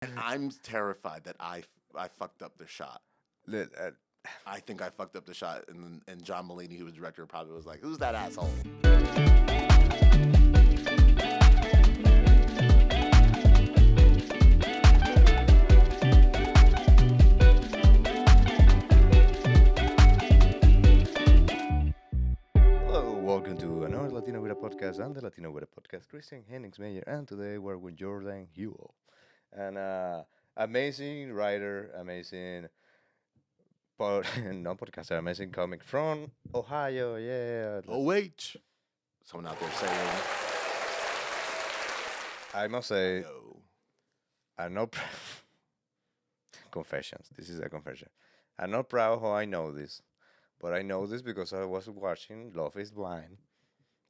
And I'm terrified that I fucked up the shot. Let- uh, I think I fucked up the shot, and John Mulaney, who was director, probably was like, "Who's that asshole?" Hello, welcome to another Latino with a podcast. I'm the Latino with a podcast, Christian Hennings Mayer, and today we're with Jordan Hewell, an amazing writer, amazing no podcaster, amazing comic from Ohio. Yeah, Oh wait, someone out there saying, I must say, "Yo, I'm not confessions. This is a confession. I'm not proud how I know this, but I know this because I was watching Love Is Blind,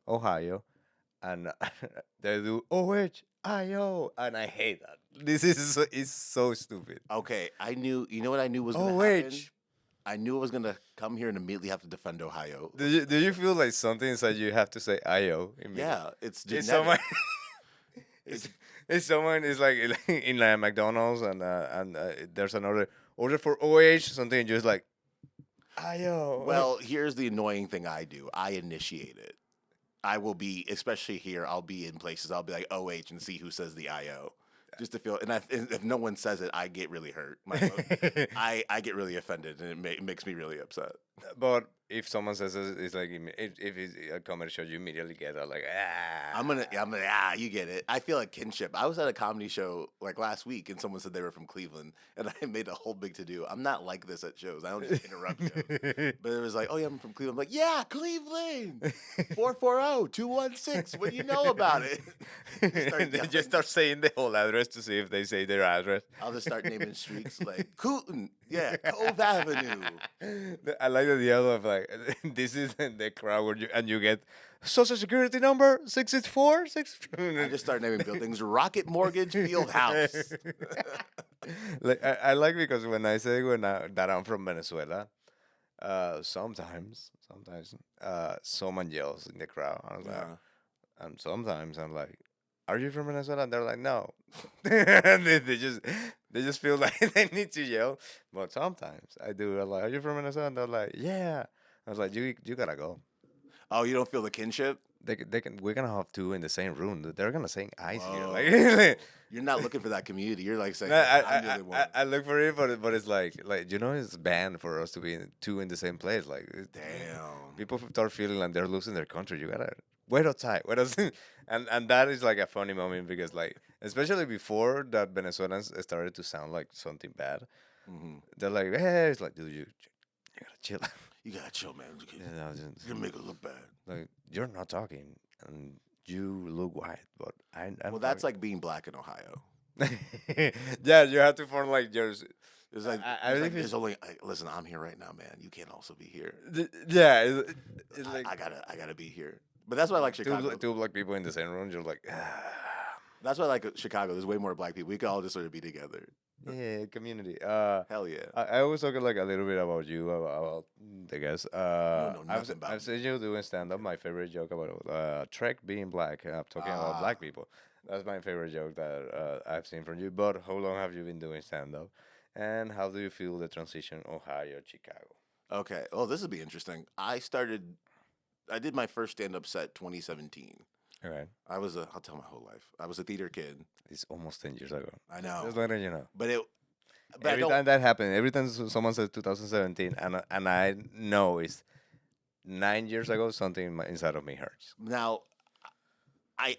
Ohio, and they do OHIO, and I hate that. This is it's so stupid. okay." I knew. You know what I knew was gonna happen. I knew I was gonna come here and immediately have to defend Ohio. Do you feel like something inside you have to say IO? Yeah, it's It's genetic. someone. It's, It's someone is like in like McDonald's and there's another order for OH something just like IO. well, here's the annoying thing I do. I initiate it. I will be, especially here. I'll be in places. I'll be like OH and see who says the IO, just to feel. And if no one says it, I get really hurt. I get really offended, and it makes me really upset. But if someone says it's like if it's a comedy show, you immediately get like I'm gonna, you get it. I feel like kinship. I was at a comedy show like last week, and someone said they were from Cleveland, and I made a whole big to do. I'm not like this at shows. I don't just interrupt shows. But it was like, oh yeah, I'm from Cleveland. I'm like, yeah, Cleveland, 440-216. What do you know about it? And then just start saying the whole address to see if they say their address. I'll just start naming streets like Cooten, yeah, Cove Avenue. I like the idea of like this is the crowd where you get social security number 664 I just start naming buildings. Rocket Mortgage Field House. Like I like because when I say that I'm from Venezuela, sometimes someone yells in the crowd. I was like, Yeah. and sometimes I'm like, "Are you from Venezuela?" And they're like, "No." And they just feel like they need to yell. But sometimes I do. I'm like, "Are you from Venezuela?" And they're like, "Yeah." I was like, "You gotta go." Oh, you don't feel the kinship? They can. We're gonna have two in the same room. They're gonna sing ice here. Whoa. Like, You're not looking for that community. You're like saying, no, I'm the only one. I look for it, but it's like it's banned for us to be two in the same place. Like, Damn. people start feeling like they're losing their country. You gotta wait outside. Wait outside. And that is like a funny moment because like especially before that Venezuelans started to sound like something bad. Hmm. They're like, hey, it's like, dude, you gotta chill. You gotta chill, man. You know, You're gonna make it look bad. like you're not talking and you look white, but I'm Well, that's like being black in Ohio. yeah, you have to form like yours. It's like, I it's believe like it's there's only. Listen, I'm here right now, man. You can't also be here. Yeah, it's like I gotta be here. But that's why I like Chicago. two black people in the same room. You're like, That's why I like Chicago. There's way more black people. We could all just sort of be together. yeah, community. Hell yeah. I was talking like a little bit about you about the guys. know I've nothing about I've seen you doing stand up. My favorite joke about Trek being black. Talking about Ah. black people. That's my favorite joke that I've seen from you. But how long have you been doing stand up? And how do you feel the transition Ohio Chicago? Okay. Oh, this would be interesting. I did my first stand up set 2017. All right, I'll tell my whole life. I was a theater kid. it's almost 10 years ago. I know. Just letting you know. But I Every don't, time that happened, every time someone says 2017, and I know it's 9 years ago, something inside of me hurts. now,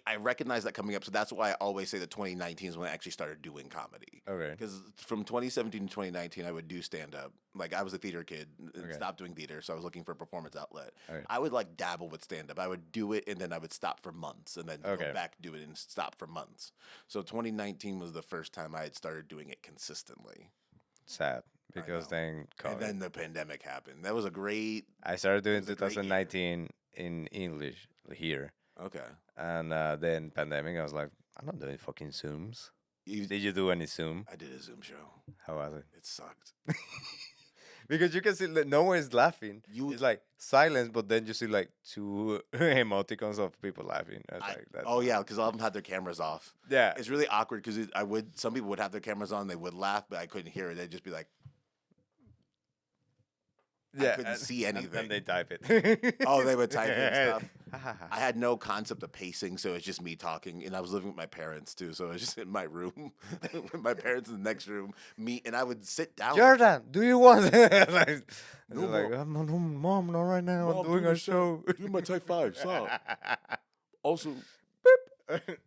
I recognize that coming up. So that's why I always say that 2019 is when I actually started doing comedy. Okay. Because from 2017 to 2019, I would do stand up. Like I was a theater kid and Okay. stopped doing theater, so I was looking for a performance outlet. Okay. I would like dabble with stand up. I would do it and then I would stop for months and then Okay. go back do it and stop for months. So 2019 was the first time I had started doing it consistently. Sad because know. then And then the pandemic happened. That was a great. I started doing was a great year. 2019 in English here, Okay. and then pandemic. I was like, I'm not doing fucking Zooms. You, Did you do any Zoom? I did a Zoom show. How was it? It sucked. Because you can see that no one is laughing. You- It's like silence, but then you see like two emoticons of people laughing. It's like that. Oh yeah, because all of them had their cameras off. Yeah. It's really awkward because some people would have their cameras on, they would laugh, but I couldn't hear it. They'd just be like, Yeah. couldn't see anything. And they type it. oh, they would type in stuff. I had no concept of pacing, so it's just me talking, and I was living with my parents too, so I was just in my room with my parents in the next room. And I would sit down. Jordan, do you want? like, No, like Mom, not right now. Mom, I'm doing a show. Doing my type 5. Stop. Also,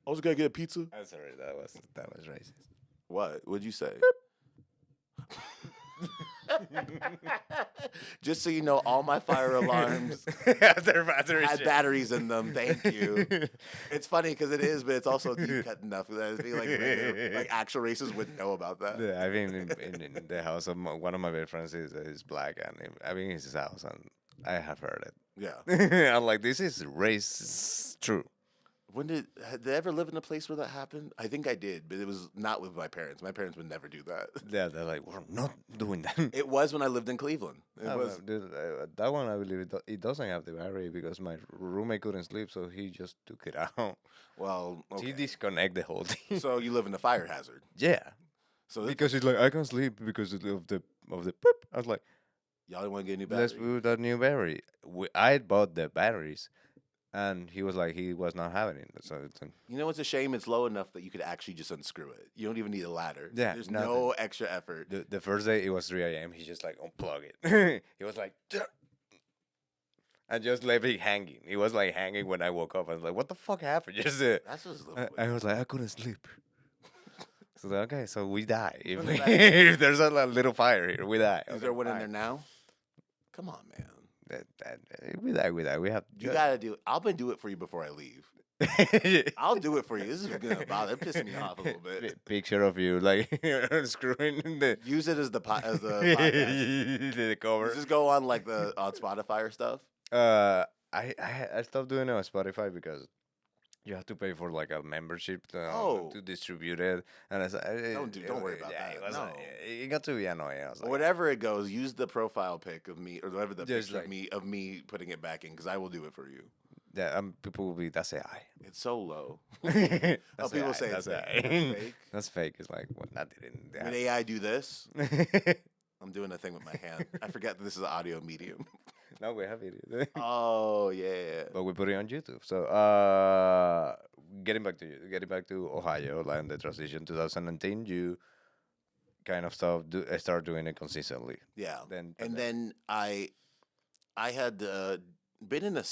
also gotta get a pizza. I'm sorry, that was racist. What? What'd you say? Just so you know, all my fire alarms had batteries in them. Thank you. It's funny because it is, but it's also deep cut enough that I feel like actual racists wouldn't know about that. Yeah, I mean, in the house of one of my best friends is black, and I mean, it's his house, and I have heard it. Yeah. I'm like, this is race true. When did I ever live in a place where that happened? I think I did, but it was not with my parents. My parents would never do that. Yeah, they're like, we're not doing that. It was when I lived in Cleveland. It was. Dude, that one, I believe it doesn't have the battery because my roommate couldn't sleep, so he just took it out. Well, okay. He disconnect the whole thing. So you live in a fire hazard. Yeah, So because he's like, I can't sleep because of the poop. I was like, y'all didn't want to get a new battery. let's put that new battery. I bought the batteries, and he was like, he was not having it. So it's You know, it's a shame it's low enough that you could actually just unscrew it. You don't even need a ladder. Yeah, There's nothing. no extra effort. the first day it was 3 a.m. He just like unplug it. He was like, "Duh," and just left it hanging. He was like hanging when I woke up. I was like, what the fuck happened? Just That's just a little I was like, I couldn't sleep. So okay, so we die. If, What is that? if there's a little fire here, we die. Is there one in there now? Come on, man. We die. We have. You gotta do it. I'll do it for you before I leave. I'll do it for you. This is gonna bother. It's pissing me off a little bit. Picture of you like screwing the Use it as the podcast. the cover. Does this go on like on Spotify or stuff? I stopped doing it on Spotify because you have to pay for like a membership to distribute it, and I said, Don't worry about that. It, was, No. it got to be annoying. I was like, Whatever it goes, use the profile pic of me or whatever the Just picture like- of me putting it back in because I will do it for you. yeah, people will be that's AI. It's so low. That's people AI, say that's it's AI. fake. That's fake. It's like what not didn't. When AI do this, I'm doing a thing with my hand. I forget that this is an audio medium. No, we have it. Oh yeah. But we put it on YouTube. So, getting back to Ohio, like the transition 2019, you kind of start doing it consistently. Yeah. Then And then I had been in a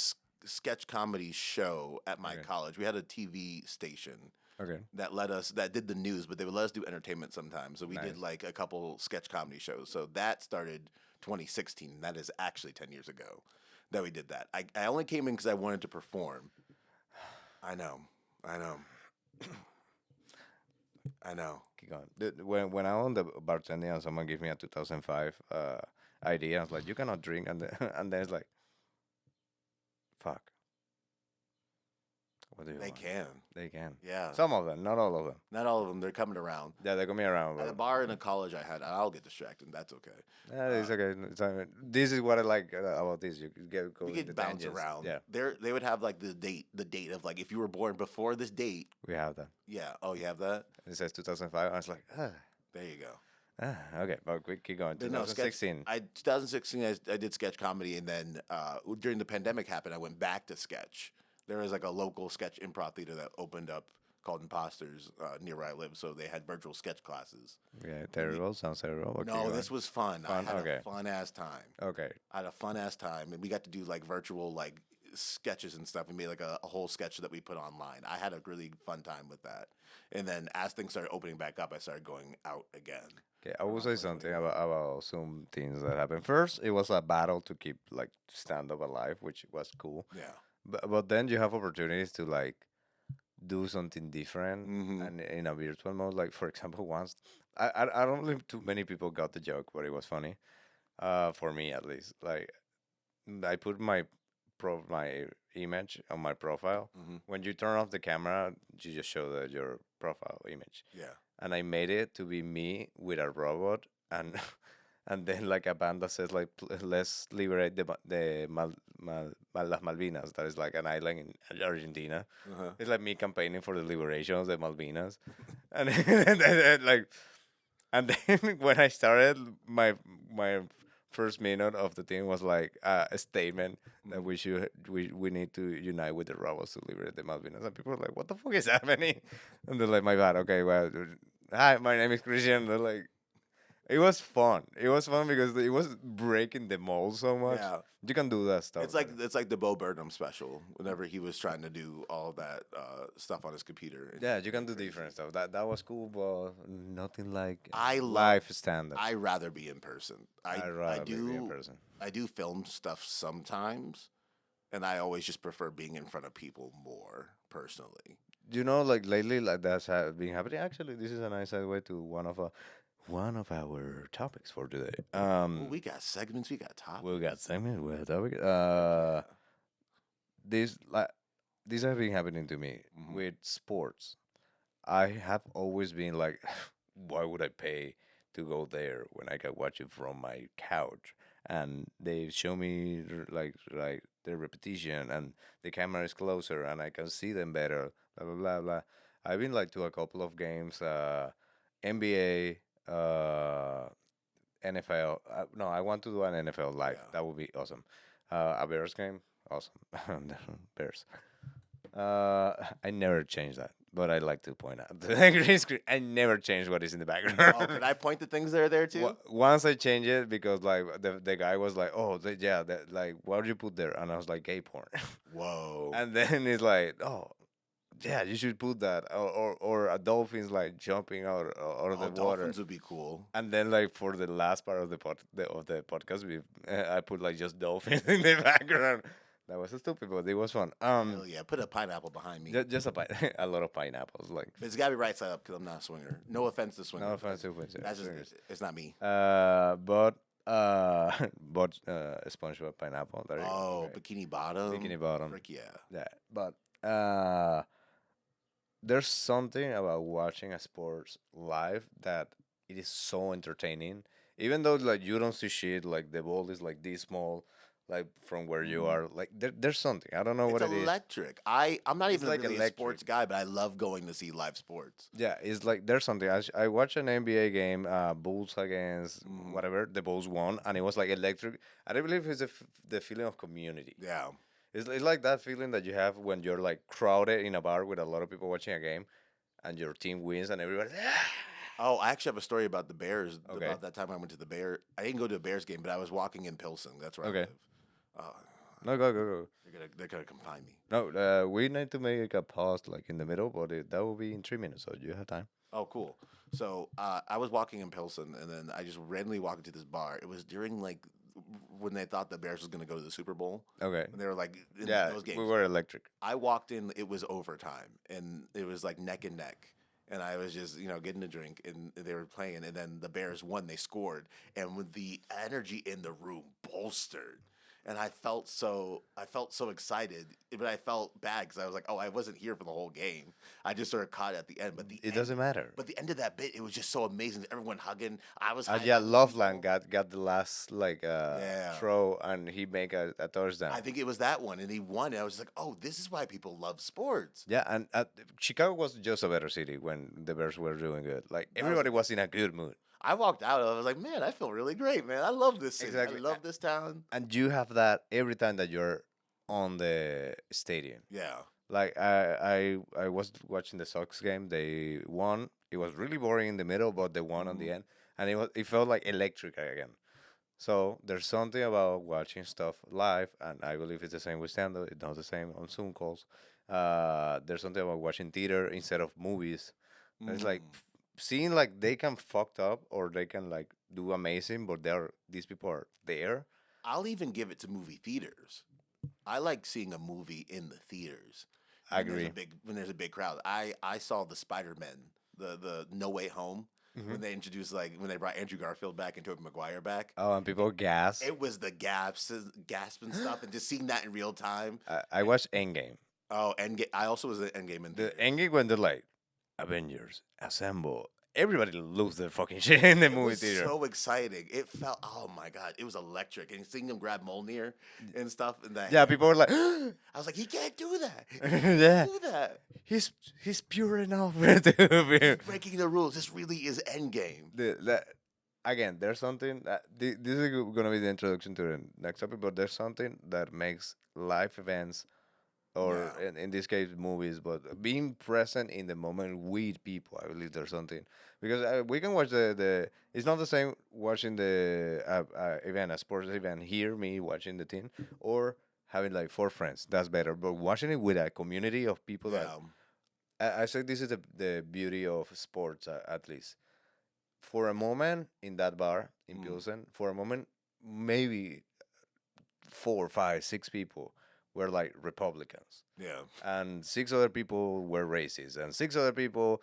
sketch comedy show at my Okay. college. We had a TV station okay, that did the news, but they would let us do entertainment sometimes. So we did Nice. like a couple sketch comedy shows. So that started 2016. That is actually 10 years ago that we did that. I only came in because I wanted to perform. I know. keep going. When I owned the bartending and someone gave me a 2005 idea, I was like, you cannot drink, and and then it's like, fuck. What do you They want? can. They can. Yeah. Some of them, not all of them. Not all of them. They're coming around. Yeah, they come around. At a But bar in a college I had, I'll get distracted. That's okay. it's okay. This is what I like about this. You can go We into could bounce tangents. around. Yeah, They would have like the date of like if you were born before this date. we have that. Yeah. Oh, you have that? It says 2005. I was like, There you go. okay, but keep going. But no, 2016. 2016, I did sketch comedy, and then during the pandemic happened, I went back to sketch. There was like a local sketch improv theater that opened up called Imposters near where I live, so they had virtual sketch classes. Yeah, terrible. Sounds terrible. but keep No, going. this was fun. Fun? I had Okay. a fun ass time. Okay. I had a fun ass time, and we got to do like virtual like sketches and stuff. We made like a whole sketch that we put online. I had a really fun time with that. And then as things started opening back up, I started going out again. Okay, I will say something about some things that happened. First, it was a battle to keep like stand up alive, which was cool. Yeah. But then you have opportunities to like do something different Mhm. and in a virtual mode. Like for example, once I don't think too many people got the joke, but it was funny. For me at least. Like I put my image on my profile. Mhm. When you turn off the camera, you just show your profile image. Yeah. And I made it to be me with a robot, and and then like a band that says like let's liberate las Malvinas. That is like an island in Argentina. Uh-huh. It's like me campaigning for the liberation of the Malvinas, and then, like, and then when I started, my first minute of the thing was like a statement that Mhm. we need to unite with the rebels to liberate the Malvinas, and people are like, "What the fuck is happening?" And they're like, "My bad, okay, well, hi, my name is Christian." They're like, it was fun. It was fun because it was breaking the mold so much. Yeah. You can do that stuff. It's like the Bo Burnham special. Whenever he was trying to do all of that stuff on his computer. And Yeah, you can went do crazy. different stuff. That was cool, but nothing like I love. life standard. I rather be in person. I'd rather be in person. I do film stuff sometimes, and I always just prefer being in front of people more personally. You know, like lately, like that's been happening. Actually, this is a nice segue to one of our topics for today. Oh, we got segments. We got We topics. got segment. We got topic. Yeah. This like this has been happening to me Mhm. with sports. I have always been like, why would I pay to go there when I can watch it from my couch? And they show me like the repetition, and the camera is closer, and I can see them better. Blah blah blah blah. I've been like to a couple of games, NBA, NFL. No, I want to do an NFL live. Yeah. That would be awesome. A Bears game, awesome. Bears. I never change that, but I like to point out the green screen. I never change what is in the background. Oh, can I point the things that are there too? Once I change it because like the guy was like, "Oh, yeah, like what did you put there?" And I was like, "Gay porn." Whoa. And then he's like, "Oh, yeah, you should put that," or a dolphin's like jumping out of Oh, the water. dolphins would be cool. And then like for the last part of the podcast, I put like just dolphins in the background. That was stupid, but it was fun. Hell yeah. Put a pineapple behind me. Just a lot of pineapples. Like, But it's got to be right side up because I'm not a swinger. No offense to swingers. no offense to offense, That's just, swingers. it's not me. But but SpongeBob pineapple. There you go. Oh, Okay. bikini bottom. Bikini bottom. Frick yeah. Yeah, but there's something about watching a sports live that it is so entertaining. Even though like you don't see shit, like the ball is like this small, like from where you Mhm. are. Like there's something. I don't know It's what it is. electric. I'm not It's even like really a electric. sports guy, but I love going to see live sports. Yeah, it's like there's something. I watched an NBA game, Bulls against Mhm. whatever. The Bulls won, and it was like electric. I don't believe it's the feeling of community. Yeah. It's like that feeling that you have when you're like crowded in a bar with a lot of people watching a game, and your team wins, and everybody. Oh, I actually have a story about the Bears. Okay. About that time I went to the Bear. I didn't go to a Bears game, but I was walking in Pilsen. That's where I Okay. live. Oh, No, go. they're gonna confine me. No, we need to make a pause like in the middle, but that will be in 3 minutes, so you have time. Oh, cool. So I was walking in Pilsen, and then I just randomly walked into this bar. It was during like when they thought the Bears was gonna go to the Super Bowl, Okay. and they were like in Yeah, those games. we were electric. I walked in. It was overtime, and it was like neck and neck. And I was just, getting a drink, and they were playing, and then the Bears won. They scored, and with the energy in the room bolstered, and I felt so excited, but I felt bad because I was like, oh, I wasn't here for the whole game. I just sort of caught it at the end, but It doesn't matter. But the end of that bit, it was just so amazing. Everyone hugging. I was. Yeah, hyping Loveland people. got the last like Yeah. throw, and he make a touchdown. I think it was that one, and he won. And I was just like, oh, this is why people love sports. Yeah, and Chicago was just a better city when the Bears were doing good. Like everybody was in a good mood. I walked out. I was like, man, I feel really great, man. I love this city. Exactly. I love this town. And you have that every time that you're on the stadium. Yeah. Like I was watching the Sox game. They won. It was really boring in the middle, but they won on the Mhm. end, and it felt like electric again. So there's something about watching stuff live, and I believe it's the same with stand-up. It's not the same on Zoom calls. There's something about watching theater instead of movies. And it's like Mm. seeing like they can fucked up or they can like do amazing, but these people are there. I'll even give it to movie theaters. I like seeing a movie in the theaters. I When there's a agree. when there's a big crowd. I saw the Spider-Man, the No Way Home, when they introduced when they brought Andrew Garfield back and Tobey Maguire back. Oh, and people gas. It was the gasp and stuff, and just seeing that in real time. I watched Endgame. Oh, I also was at Endgame in The theaters. Endgame when they're like, Avengers assemble, everybody lose their fucking shit in the It movie was theater. so exciting. It felt, oh my god, it was electric. And seeing him grab Mjolnir and stuff in the Yeah, hand, people were like, I was like, he can't do that. He can't yeah, do that. he's pure enough to He's be. breaking the rules. This really is Endgame. That again, there's something that this is gonna be the introduction to the next topic, but there's something that makes life events, or Yeah. in this case movies, but being present in the moment with people. I believe there's something because we can watch the. It's not the same watching the event, a sports event here, me watching the team, or having like four friends. That's better. But watching it with a community of people that Yeah. I say this is the beauty of sports, at least. For a moment in that bar in Mm. Pilsen, for a moment, maybe four, five, six people were like Republicans, Yeah. and six other people were racist, and six other people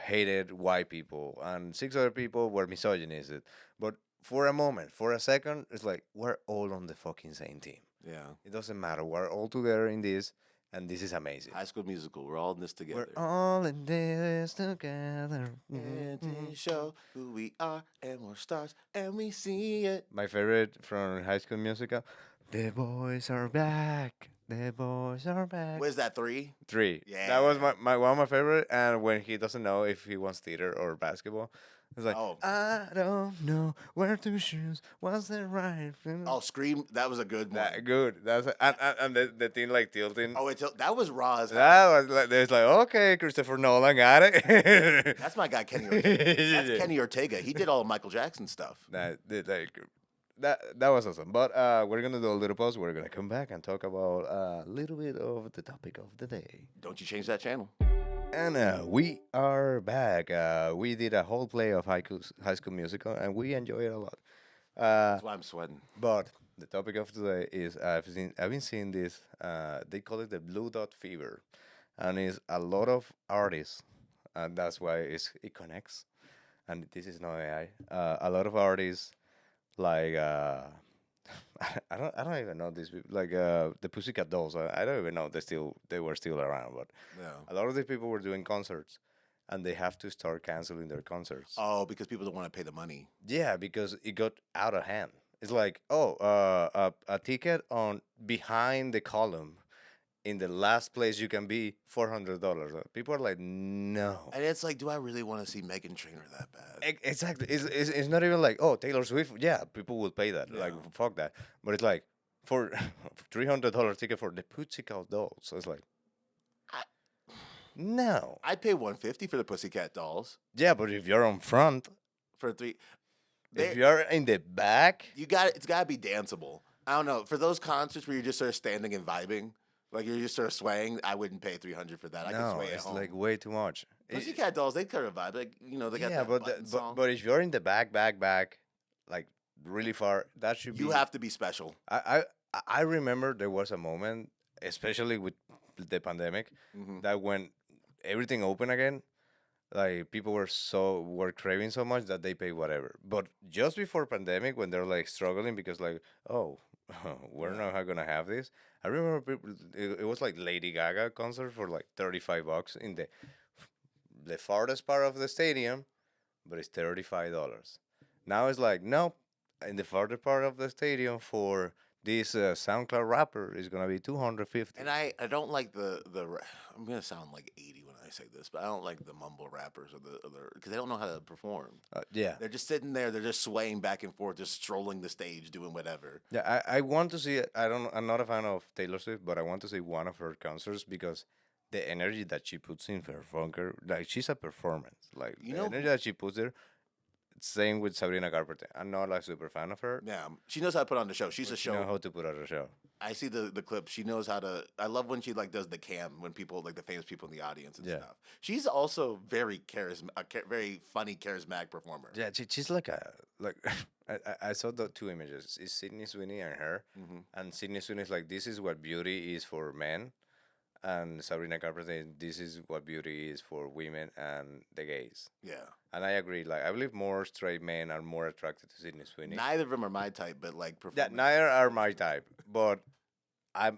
hated white people, and six other people were misogynistic. But for a moment, for a second, it's like we're all on the fucking same team. Yeah. It doesn't matter. We're all together in this, and this is amazing. High School Musical. We're all in this together. We're all in this together. And to show who we are, and we're stars, and we see it. My favorite from High School Musical. The boys are back. The boys are back. Where's that 3? 3. That was Yeah. my one of my favorite. And when he doesn't know if he wants theater or basketball, it's like, Oh. I don't know where to choose. What's the right? Oh, Scream. That was a good one. That good. That's and the thing like tilting. Oh, that was raw as hell. That was like there's like okay, Christopher Nolan got it. That's my guy, Kenny Ortega. That's Yeah. Kenny Ortega. He did all of Michael Jackson stuff. That was awesome. But we're gonna do a little pause. We're gonna come back and talk about a little bit of the topic of the day. Don't you change that channel. And we are back. We did a whole play of High School Musical, and we enjoyed it a lot. That's why I'm sweating. But the topic of today is I've been seeing this. They call it the Blue Dot Fever, and it's a lot of artists, and that's why it connects. And this is not AI. A lot of artists like I don't even know these people like the Pussycat Dolls. I don't even know they were still around, but Yeah. a lot of these people were doing concerts, and they have to start canceling their concerts. Oh, because people don't want to pay the money. Yeah, because it got out of hand. It's like, oh, a ticket on behind the column in the last place you can be, $400. People are like, no. And it's like, do I really want to see Megan Trainor that bad? Exactly. It's not even like, oh, Taylor Swift. Yeah, people will pay that. Like, Yeah. fuck that. But it's like, for $300 ticket for the Pussycat Dolls. So it's like, I- no. I'd pay $150 for the Pussycat Dolls Yeah, but if you're on front, for 3. if you're in the back, It's got to be danceable. I don't know. For those concerts where you're just sort of standing and vibing, like you're just sort of swaying, I wouldn't pay $300 for that. I could no, sway at it's home. like way too much. Pussycat Dolls, they kind of vibe. Like, they got Yeah, that but, button but song. but if you're in the back, like really far, that should be. You have to be special. I remember there was a moment, especially with the pandemic, Hmm. that when everything opened again, like people were craving so much that they pay whatever. But just before pandemic, when they're like struggling because like, oh, we're Yeah. not gonna have this. I remember people. It was like Lady Gaga concert for like $35 in the farthest part of the stadium, but it's $35. Now it's like nope, in the farther part of the stadium for this SoundCloud rapper is gonna be 250. And I don't like I'm gonna sound like 80 when I say this, but I don't like the mumble rappers or the other because they don't know how to perform. Yeah, They're just sitting there, they're just swaying back and forth, just strolling the stage, doing whatever. yeah. I want to see it. I'm not a fan of Taylor Swift, but I want to see one of her concerts because the energy that she puts in her funker, like she's a performance. Like You the know energy that she puts there. Same with Sabrina Carpenter. I'm not like super fan of her. Yeah, she knows how to put on the show. She's a But she know show. how to put on a show. I see the clip. She knows how to. I love when she like does the cam when people like the famous people in the audience and Yeah. stuff. She's also very very funny, charismatic performer. Yeah, she's like I saw the two images. It's Sydney Sweeney and her, Hmm. and Sydney Sweeney is like this is what beauty is for men, and Sabrina Carpenter this is what beauty is for women and the gays. Yeah. And I agree. Like I believe more straight men are more attracted to Sydney Sweeney. Neither of them are my type, but like Yeah, performance. neither are my type, but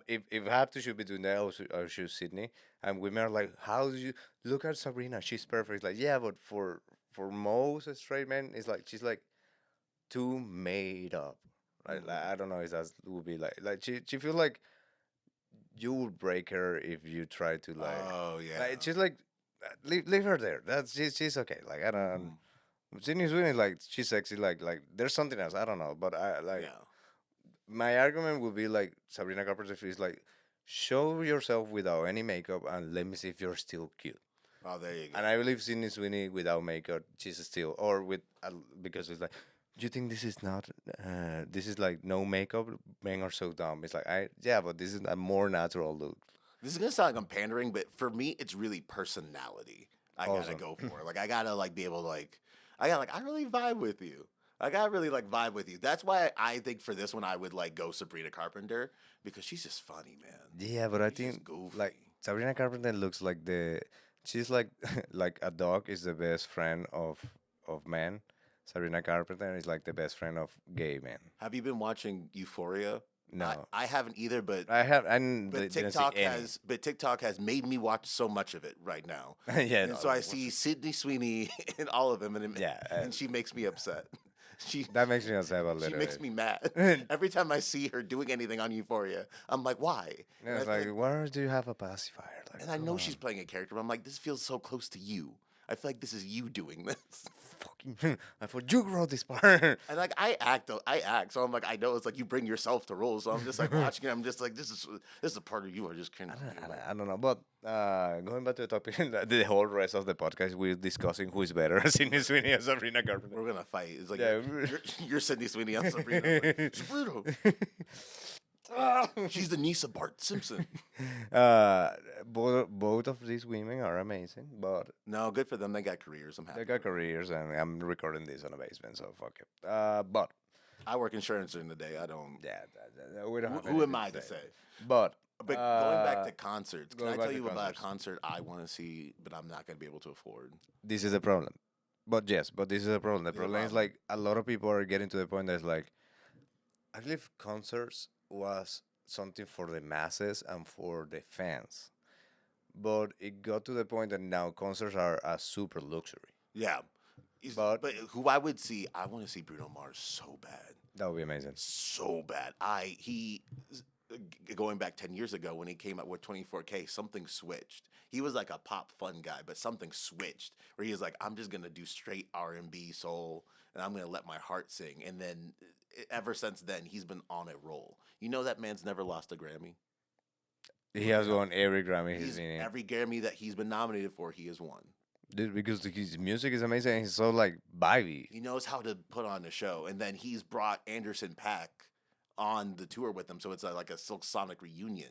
if I have to choose between that, I would choose Sydney. And women are like, how do you look at Sabrina? She's perfect. Like, yeah, but for most straight men, it's like she's like too made up. Like I don't know if that would be like she feels like you would break her if you try to Oh yeah. like she's like leave her there. That's she's okay. Like I don't. Mhm. Sydney Sweeney like she's sexy. Like there's something else. I don't know, but I like Yeah. my argument would be like Sabrina Carpenter is like show yourself without any makeup and let me see if you're still cute. Oh, there you go. And I believe Sydney Sweeney without makeup, she's still or with because it's like, do you think this is not this is like no makeup? Men are so dumb. It's like I yeah, but this is a more natural look. This is gonna sound like I'm pandering, but for me, it's really personality. I gotta Also, go for. Like I gotta like be able to like I got like I really vibe with you. Like I really like vibe with you. That's why I think for this one I would like go Sabrina Carpenter because she's just funny, man. yeah, but I She's just think goofy. like Sabrina Carpenter looks like the she's like like a dog is the best friend of man. Sabrina Carpenter is like the best friend of gay men. Have you been watching Euphoria? No, I haven't either, but I have and but didn't see TikTok any. has made me watch so much of it right now. Yeah, And no, so I see Sydney Sweeney in all of them, yeah, and she makes me upset. She that makes me upset a she little makes bit. me mad. And Every time I see her doing anything on Euphoria, I'm like, why? And I it's feel like, where do you have a pacifier? Like, and I come know on. she's playing a character, but I'm like, this feels so close to you. I feel like this is you doing this. Fucking, I thought you wrote this part. And like I act, though I act, so I'm like, I know it's like you bring yourself to roles. So I'm just like watching it. I'm just like, this is a part of you. I just can't. I don't know, but going back to the topic, the whole rest of the podcast, we're discussing who is better, Sydney Sweeney or Sabrina Carpenter. We're gonna fight. It's like Yeah. you're Sydney Sweeney. I'm Sabrina. I'm like, Sabrina. She's the niece of Bart Simpson. uh, both of these women are amazing, but No, good for them. They got careers. I'm happy. they got for them. careers, and I'm recording this on a basement, so fuck it. But I work insurance during the day. I don't. yeah, we don't have Who am anything I to say? But But going back to concerts, can going I back tell to you about a concerts. concert I want to see, but I'm not going to be able to afford? This is the problem. But yes, but this is the problem. The This is a problem is problem. like a lot of people are getting to the point that's like, I believe concerts was something for the masses and for the fans, but it got to the point that now concerts are a super luxury. Yeah. But But who I would see, I want to see Bruno Mars so bad. that would be amazing. So bad. Going back 10 years ago when he came out with 24K, something switched. He was like a pop fun guy, but something switched where he was like, I'm just going to do straight R&B soul and I'm going to let my heart sing. And then ever since then, he's been on a roll. You know that man's never lost a Grammy? He has won every Grammy he's He's been in. every Grammy that he's been nominated for, he has won. Dude, because his music is amazing and he's so like vibey. He knows how to put on a show. And then he's brought Anderson .Paak on the tour with him, so it's like a Silk Sonic reunion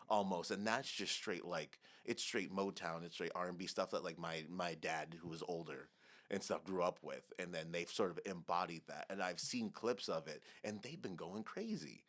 almost, and that's just straight like it's straight Motown, it's straight R&B stuff that like my dad who was older and stuff grew up with, and then they've sort of embodied that, and I've seen clips of it, and they've been going crazy.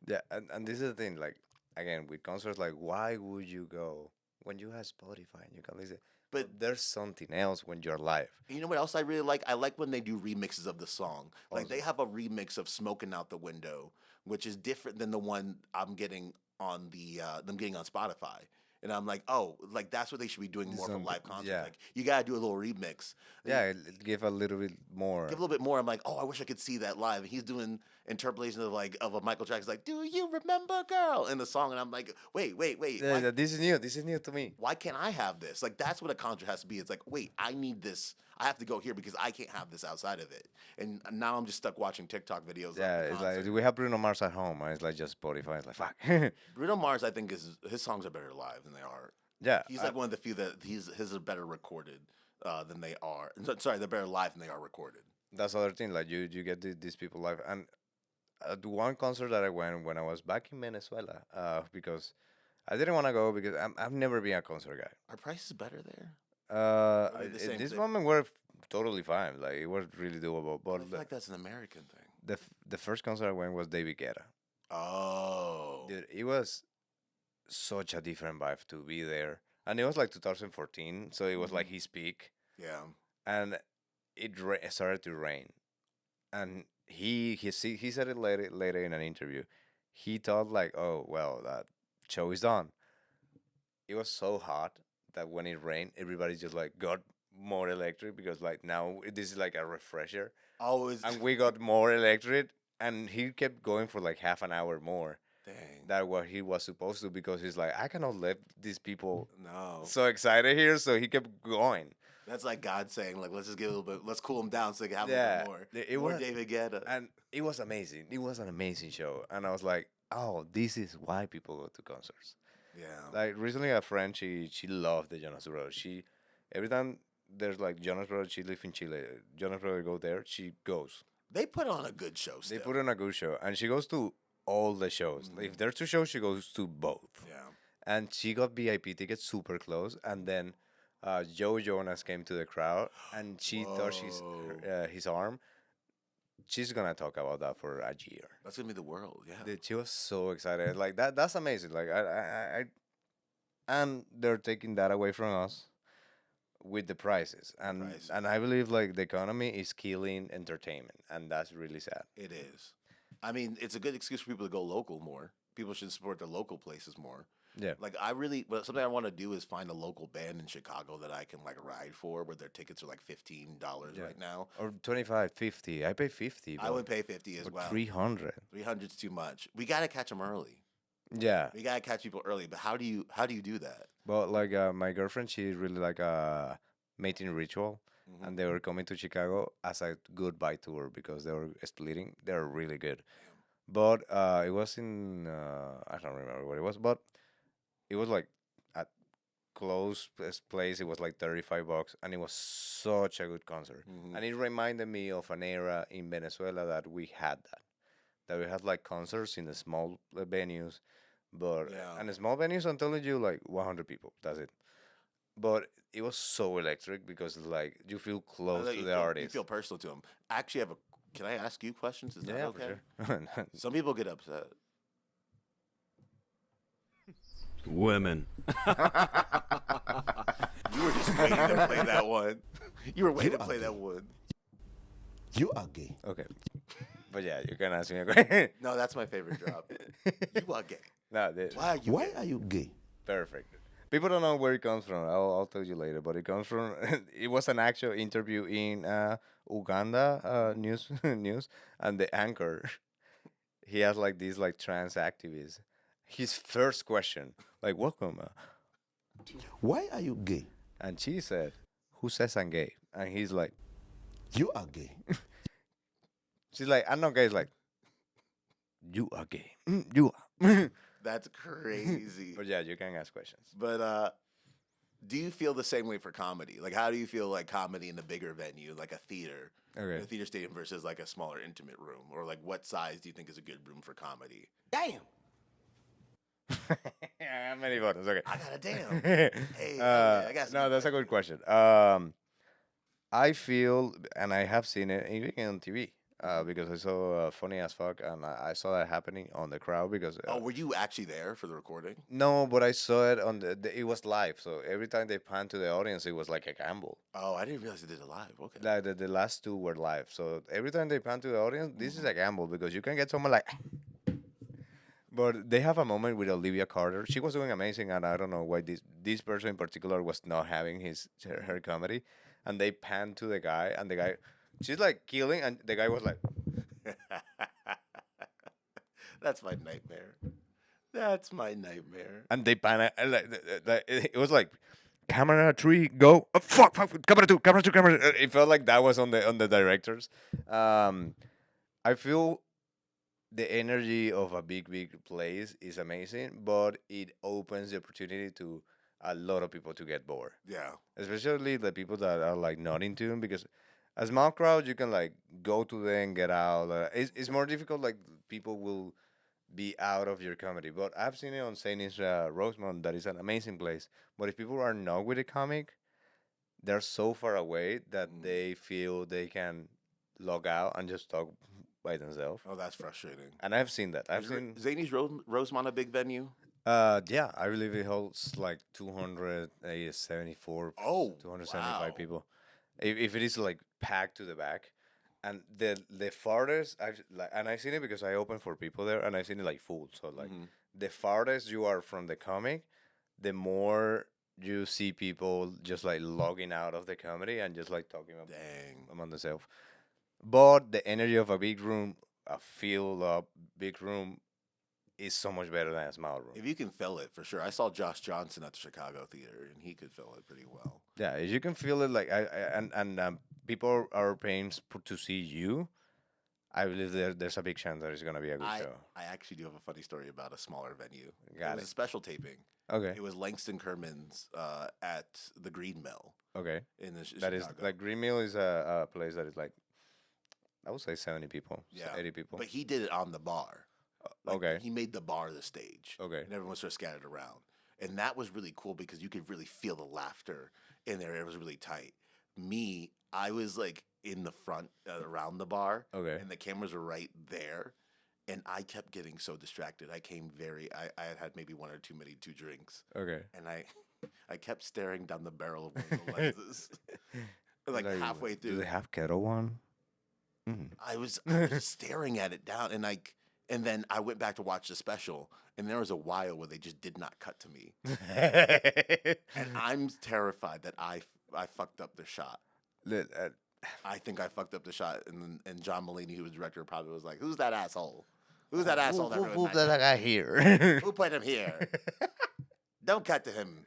Yeah, and this is the thing, like again with concerts, like why would you go when you have Spotify and you can listen? But But there's something else when you're live. you know what else I really like? I like when they do remixes of the song. Like they Also. have a remix of "Smoking Out the Window," which is different than the one I'm getting on them getting on Spotify. And I'm like, oh, like that's what they should be doing more for Some- live concerts. yeah. Like you gotta do a little remix. Yeah, it give a little bit more. Give a little bit more. I'm like, oh, I wish I could see that live. And he's doing interpolations of like of a Michael Jackson's like, "Do you remember, girl?" in the song, and I'm like, wait. Yeah, Why, yeah, this is new. This is new to me. why can't I have this? Like that's what a concert has to be. It's like, wait, I need this. I have to go here because I can't have this outside of it. And now I'm just stuck watching TikTok videos. Yeah, of the it's like concert. we have Bruno Mars at home, and it's like just Spotify. It's like fuck. Bruno Mars, I think his songs are better live than they are. Yeah, He's like one of the few that his are better recorded than they are. Sorry, they're better live than they are recorded. that's the other thing. Like you get these people live, and at one concert that I went when I was back in Venezuela, because I didn't want to go because I've never been a concert guy. Are prices better there? they the At same this thing? moment we're totally fine. Like it was really doable. I But feel like that's an American thing. the first concert I went was David Guetta. Oh. Dude, it was such a different vibe to be there, and it was like 2014, so it was like Mhm. his peak, Yeah. and it started to rain, and he said it later in an interview. he thought like, oh well, that show is done. It was so hot that when it rained, everybody just like got more electric because like now this is like a refresher, Always. and we got more electric, and he kept going for like half an hour more Dang. than what he was supposed to because he's like, I cannot let these people No. so excited here, so he kept going. That's like God saying, like, let's just give a little bit, let's cool them down so they can have a Yeah, little more. it More was, David Guetta. and it was amazing. It was an amazing show, and I was like, oh, this is why people go to concerts. Yeah. Like recently, a friend she loved the Jonas Brothers. She every time there's like Jonas Brothers, she lives in Chile. Jonas Brothers go there, she goes. They put on a good show still. They put on a good show, and she goes to all the shows. If there's two shows, she goes to both. Yeah. And she got VIP tickets super close, and then Joe Jonas came to the crowd, and she touched his arm. She's gonna talk about that for a year. That's gonna be the world, yeah. She was so excited. Like that. That's amazing. Like and they're taking that away from us with the prices, and I believe like the economy is killing entertainment, and that's really sad. It is. I mean, it's a good excuse for people to go local more. People should support their local places more. Yeah. Like well, something I want to do is find a local band in Chicago that I can like ride for, where their tickets are like $15 Yeah. right now. Or 25, 50. I pay 50. I would pay 50 as well. 300. 300's too much. We gotta catch them early. Yeah. We gotta catch people early. But how do you do that? But like my girlfriend, she really like a mating ritual, and they were coming to Chicago as a goodbye tour because they were splitting. They're really good. But it was in I don't remember what it was, but it was like at close place. It was like $35, and it was such a good concert. And it reminded me of an era in Venezuela that we had that we had like concerts in the small venues, but and the small venues, I'm telling you, like 100 people. That's it. But it was so electric because like you feel close to the artist. You feel personal to them. I actually have a. Can I ask you questions? Is that Yeah, okay? for sure. Some people get upset. Women. You were just waiting to play that one. You were waiting to play that one. You are gay. Okay. But yeah, you can ask me a question. No, that's my favorite drop. You are gay. No, Why are you? Why gay? are you gay? perfect. People don't know where it comes from. I'll tell you later, but it comes from. It was an actual interview in Uganda news, and the anchor, he has like these like trans activists. His first question, like, "Welcome," Why are you gay? and she said, "Who says I'm gay?" And he's like, You are gay. "She's like, I'm not gay." He's like, "You are gay. You are." That's crazy. But yeah, you can ask questions. But do you feel the same way for comedy? Like, how do you feel like comedy in a bigger venue, like a theater, Okay. a theater stadium versus like a smaller intimate room, or like what size do you think is a good room for comedy? Damn. How many buttons? Okay. I got a damn. Hey, I got some no, that's a good question. I feel, and I have seen it even on TV, because I saw Funny as Fuck, and I saw that happening on the crowd because. Oh, were you actually there for the recording? No, but I saw it on it was live, so every time they panned to the audience, it was like a gamble. Oh, I didn't realize they did it live. Okay. Like the last two were live, so every time they pan to the audience, this is a gamble because you can get someone like. But they have a moment with Olivia Carter. She was doing amazing, and I don't know why this person in particular was not having her comedy. And they panned to the guy, and the guy, she's like killing, and the guy was like, That's my nightmare. That's my nightmare. and they pan it, and it was like, camera 3, go, oh, fuck, camera 2, camera 2, camera. It felt like that was on the directors. I feel the energy of a big place is amazing, but it opens the opportunity to a lot of people to get bored, Yeah. especially the people that are like not in tune. Because a small crowd, you can like go to them, get out. It's more difficult. Like people will be out of your comedy. But I've seen it on Saint Rosemont. That is an amazing place. But if people are not with a comic, they're so far away that they feel they can log out and just talk by themselves. Oh, that's frustrating. And I've seen that. I've Is seen. Zany's Rosemont a big venue? Yeah, I believe it holds like 274, Oh, 275 wow. people. If it is like packed to the back, And the farthest I've seen it because I open for people there, and I've seen it like full. So like the farthest you are from the comic, the more you see people just like logging out of the comedy and just like talking about Dang. among themselves. But the energy of a big room, a filled up big room, is so much better than a small room. If you can fill it, for sure. I saw Josh Johnson at the Chicago Theater, and he could fill it pretty well. Yeah, if you can feel it, like people are paying to see you. I believe there's a big chance that it's gonna be a good show. I actually do have a funny story about a smaller venue. Got It was it. a special taping. Okay. It was Langston Kerman's at the Green Mill Okay. in the That is Chicago. like Green Mill is a place that is like, I would say 70 people. Yeah. 80 people. But he did it on the bar. Like, okay. He made the bar the stage. Okay. And everyone was sort of scattered around. And that was really cool because you could really feel the laughter in there. It was really tight. Me, I was like in the front around the bar. Okay. And the cameras were right there. And I kept getting so distracted. I had had maybe one or two drinks. Okay. And I kept staring down the barrel of one of the lenses. like halfway Do through. they have kettle one? Mm. I was staring at it down, and then I went back to watch the special, and there was a while where they just did not cut to me, and I'm terrified that I fucked up the shot. I think I fucked up the shot, and John Mulaney, who was director, probably was like, "Who's that asshole? Who's that asshole that ruined my that guy here? Who put him here? Don't cut to him.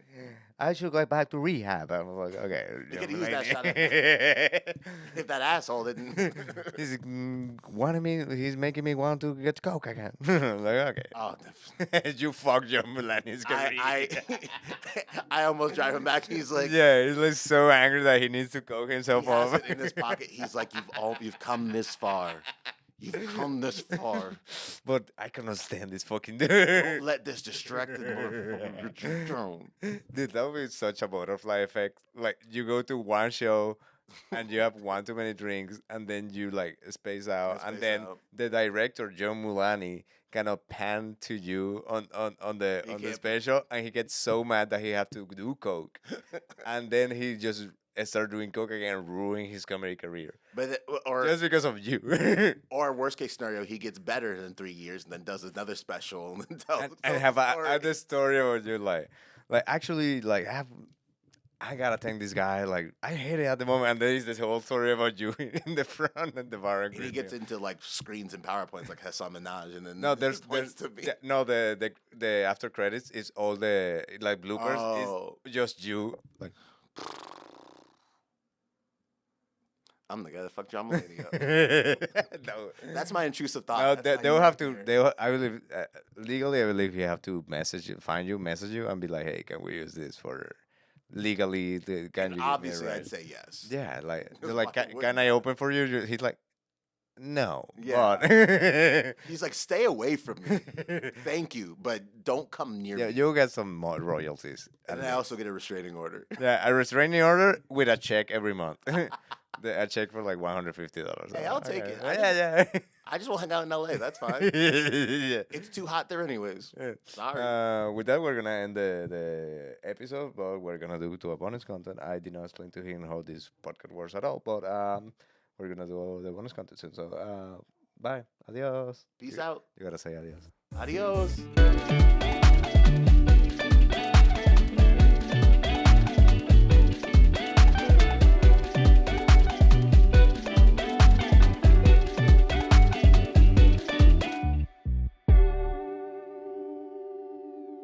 I should go back to rehab." I'm like, okay. You could use that shot shot. If that asshole didn't." He's wanting me. He's making me want to get coke again. Like, okay. Oh, You fucked John Mulaney's career. I almost drive him back. He's like, yeah, he's like so angry that he needs to coke himself he has off. it in his pocket. He's like, you've come this far. You've come this far. But I cannot stand this fucking Don't dude. let this distracted motherfucker get you down. Dude, that would be such a butterfly effect. Like you go to one show and you have one too many drinks, and then you like space out, and space then out. the director John Mulaney kind of pan to you on the can't- special, and he gets so mad that he have to do coke, and then he just start doing coke again, ruining his comedy career Or just because of you. worst case scenario, he gets better in 3 years and then does another special and then tells and have the story. the story about you like actually like I gotta thank this guy. Like I hate it at the moment, and there is this whole story about you in the front and the bar. And he gets into like screens and PowerPoints like Hassan Minaj, and then no, he there's points to me. no the after credits is all the like bloopers. Oh. It's just you like. I'm the guy that fucked John Mulaney up. No, That's my intrusive thought. no, That's they my will have nightmare. to. They will, I believe legally. I believe you have to message you, and be like, "Hey, can we use this for legally? Can And you give me a obviously, right?" I'd say yes. Yeah, like Because they're like, why can wouldn't I I?" open for you? He's like, no. Yeah. But He's like, stay away from me. Thank you, but don't come near yeah, me. you'll get some more royalties. And then I also get a restraining order. Yeah, a restraining order with a check every month. A check for like $150. Hey, I'll take it. I Yeah, I just want to hang out in LA. That's fine. yeah. It's too hot there, anyways. Yeah. Sorry. With that, we're gonna end the episode, but we're gonna do to a bonus content. I did not explain to him how this podcast works at all, but we're gonna do the bonus content soon. So bye, adios. Peace out. You gotta say adios. Adios.